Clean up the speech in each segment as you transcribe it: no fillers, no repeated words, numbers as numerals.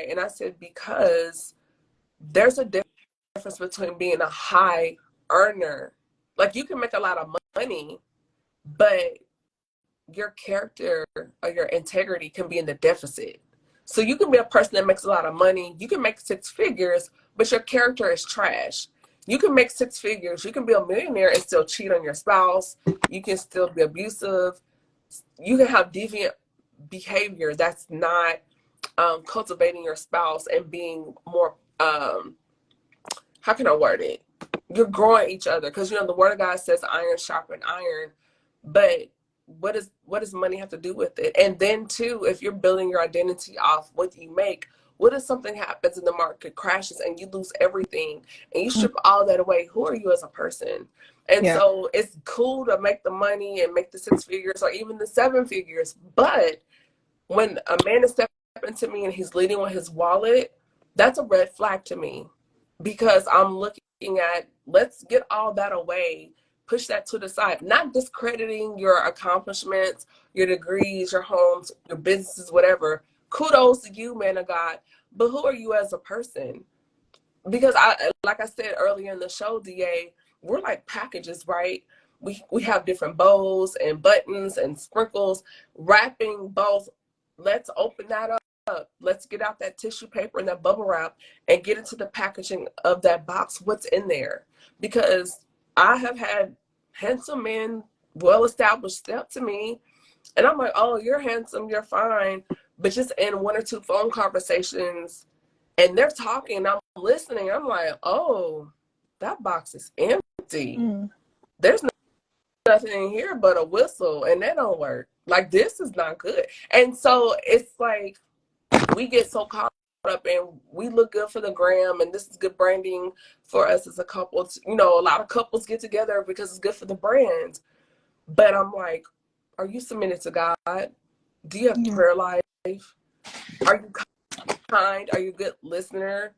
And I said, because there's a difference between being a high earner. Like, you can make a lot of money, but your character or your integrity can be in the deficit. So you can be a person that makes a lot of money. You can make 6 figures, but your character is trash. You can make 6 figures. You can be a millionaire and still cheat on your spouse. You can still be abusive. You can have deviant behavior that's not cultivating your spouse and being more, how can I word it? You're growing each other. Because, the word of God says iron sharpen iron. But what does money have to do with it? And then too, if you're building your identity off what you make, what if something happens and the market crashes and you lose everything and you strip all that away? Who are you as a person? And so it's cool to make the money and make the 6 figures or even the 7 figures. But when a man is stepping to me and he's leading with his wallet, that's a red flag to me, because I'm looking at, let's get all that away. Push that to the side, not discrediting your accomplishments, your degrees, your homes, your businesses, whatever. Kudos to you, man of God. But who are you as a person? Because like I said earlier in the show, DA, we're like packages, right? We have different bows and buttons and sprinkles, wrapping both. Let's open that up. Let's get out that tissue paper and that bubble wrap and get into the packaging of that box. What's in there? Because I have had handsome men, well-established, step to me, and I'm like, oh, you're handsome, you're fine. But just in 1 or 2 phone conversations, and they're talking, I'm listening, I'm like, oh, that box is empty. There's nothing in here but a whistle, and that don't work. Like, this is not good. And so it's like, we get so caught up and we look good for the gram, and this is good branding for us as a couple. A lot of couples get together because it's good for the brand. But I'm like, are you submitted to God? Do you have a prayer life? Are you kind? Are you a good listener?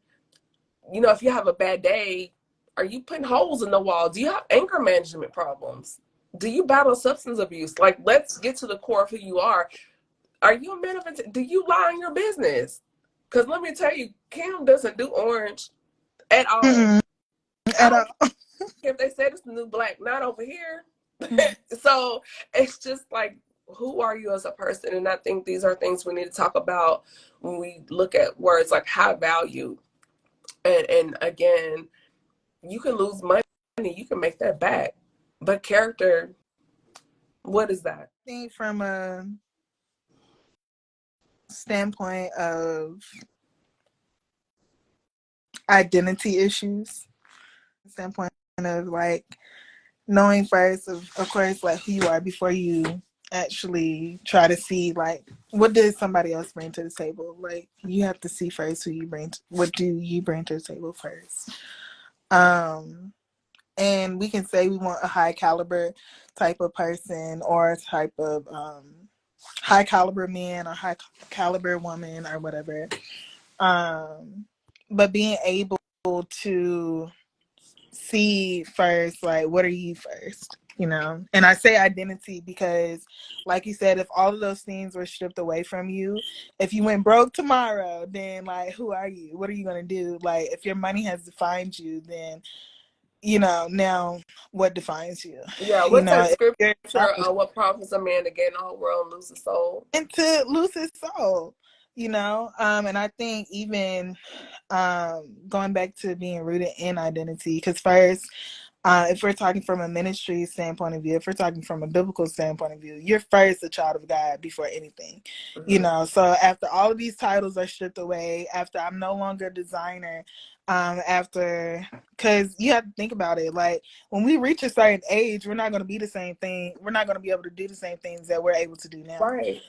If you have a bad day, are you putting holes in the wall? Do you have anger management problems? Do you battle substance abuse? Like, let's get to the core of who you are. Are you a man of integrity? Do you lie in your business? Because let me tell you, Kim doesn't do orange at all. At all. If they said it's the new black, not over here. So it's just like, who are you as a person? And I think these are things we need to talk about when we look at words like high value. And again, you can lose money, you can make that back. But character, what is that? I think from a standpoint of identity issues, standpoint of like knowing first, of course, like who you are before you actually try to see like what does somebody else bring to the table. Like, you have to see first what do you bring to the table first. And we can say we want a high caliber type of person, or a type of high caliber man or high caliber woman or whatever. But being able to see first, like, what are you first, And I say identity because, like you said, if all of those things were stripped away from you, if you went broke tomorrow, then like, who are you? What are you going to do? Like, if your money has defined you, then now what defines you? Yeah, what's that scripture? What profits a man to gain the whole world and lose his soul? And to lose his soul, and I think even going back to being rooted in identity, because first, if we're talking from a ministry standpoint of view, if we're talking from a biblical standpoint of view, you're first a child of God before anything, So after all of these titles are stripped away, after I'm no longer a designer, because you have to think about it, like when we reach a certain age, we're not going to be the same thing. We're not going to be able to do the same things that we're able to do now, right?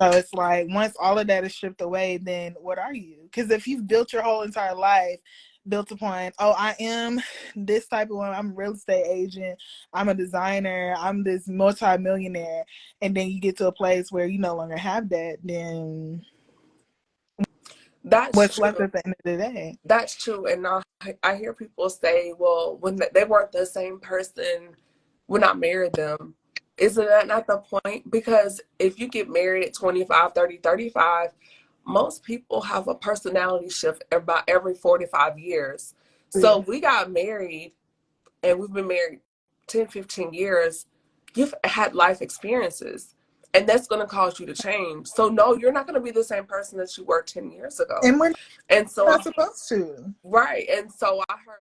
So it's like, once all of that is stripped away, then what are you? Because if you've built your whole entire life built upon, oh, I am this type of woman, I'm a real estate agent, I'm a designer, I'm this multi-millionaire, and then you get to a place where you no longer have that, then that's what's true. left at the end of the day? That's true. And I hear people say, well, when they weren't the same person when I married them. Isn't that not the point? Because if you get married at 25, 30, 35, most people have a personality shift about every 45 years. Yeah. So we got married and we've been married 10, 15 years. You've had life experiences and that's going to cause you to change. So no, you're not going to be the same person that you were 10 years ago. And we're And so, not supposed to. right. And so I heard